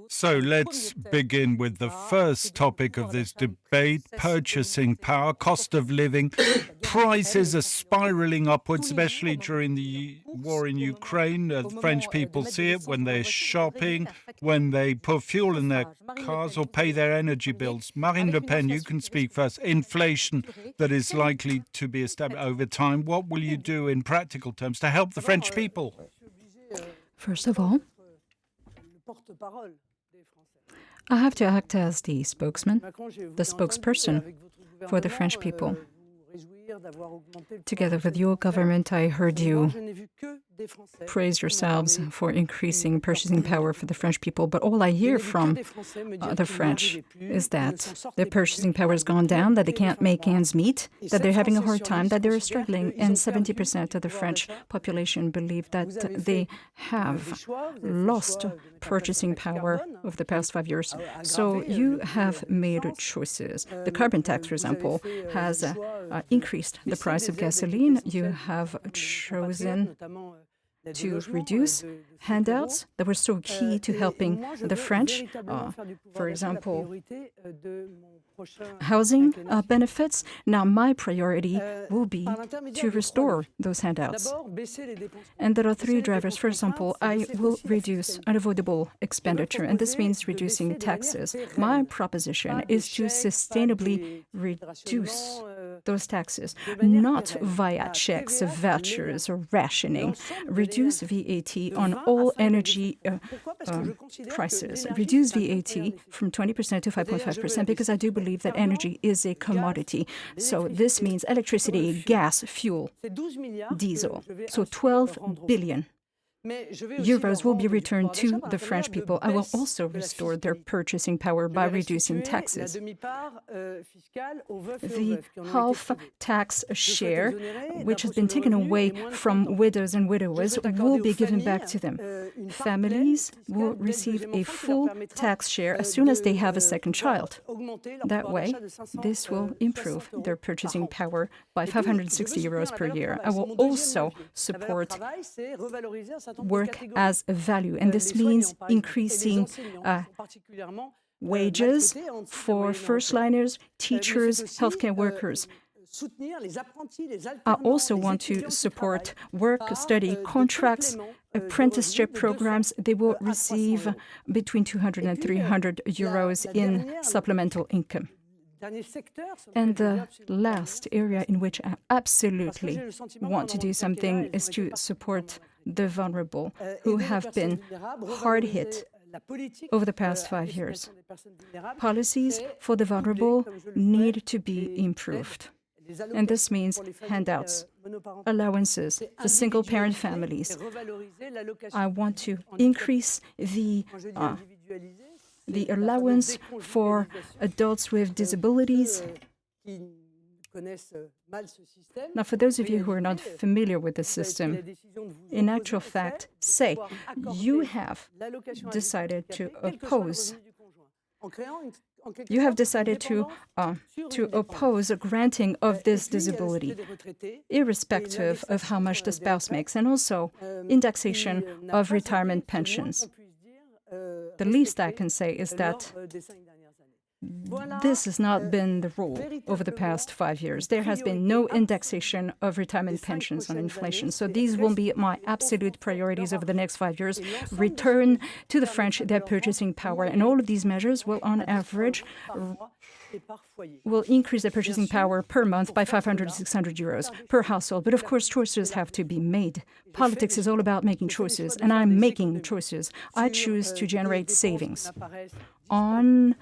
So let's begin with the first topic of this debate, purchasing power, cost of living. Prices are spiraling upwards, especially during the war in Ukraine. The French people see it when they're shopping, when they put fuel in their cars or pay their energy bills. Marine Le Pen, you can speak first. Inflation that is likely to be established over time. What will you do in practical terms to help the French people? First of all, I have to act as the spokesman, the spokesperson for the French people. Together with your government, I heard you praise yourselves for increasing purchasing power for the French people, but all I hear from the French is that their purchasing power has gone down, that they can't make ends meet, that they're having a hard time, that they're struggling, and 70% of the French population believe that they have lost purchasing power over the past 5 years. So you have made choices. The carbon tax, for example, has increased the price of gasoline. You have chosen to reduce handouts that were so key to helping the French. For example, housing benefits. Now, my priority will be to restore those handouts. And there are three drivers. For example, I will reduce unavoidable expenditure, and this means reducing taxes. My proposition is to sustainably reduce those taxes, not via checks, vouchers, or rationing. Reduce VAT on all energy prices. Reduce VAT from 20% to 5.5% because I do believe that energy is a commodity. So this means electricity, gas, fuel, diesel. So 12 billion euros will be returned to the French people. I will also restore their purchasing power by reducing taxes. The half tax share, which has been taken away from widows and widowers, will be given back to them. Families will receive a full tax share as soon as they have a second child. That way, this will improve their purchasing power by 560 euros per year. I will also support work as a value, and this means increasing wages for first-liners, teachers, healthcare workers. I also want to support work-study contracts, apprenticeship programs. They will receive between 200 and 300 euros in supplemental income. And the last area in which I absolutely want to do something is to support the vulnerable who have been hard hit over the past 5 years. Policies for the vulnerable need to be improved. And this means handouts, allowances for single-parent families. I want to increase the allowance for adults with disabilities. Now, for those of you who are not familiar with the system, in actual fact, say you have decided to oppose a granting of this disability, irrespective of how much the spouse makes, and also indexation of retirement pensions. The least I can say is that this has not been the rule over the past 5 years. There has been no indexation of retirement pensions on inflation. So these will be my absolute priorities over the next 5 years. Return to the French their purchasing power. And all of these measures will, on average, will increase their purchasing power per month by 500 to 600 euros per household. But of course, choices have to be made. Politics is all about making choices, and I'm making choices. I choose to generate savings on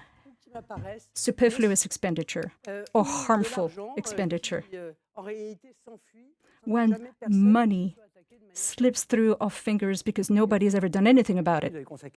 superfluous expenditure or harmful expenditure. When money slips through our fingers because nobody has ever done anything about it.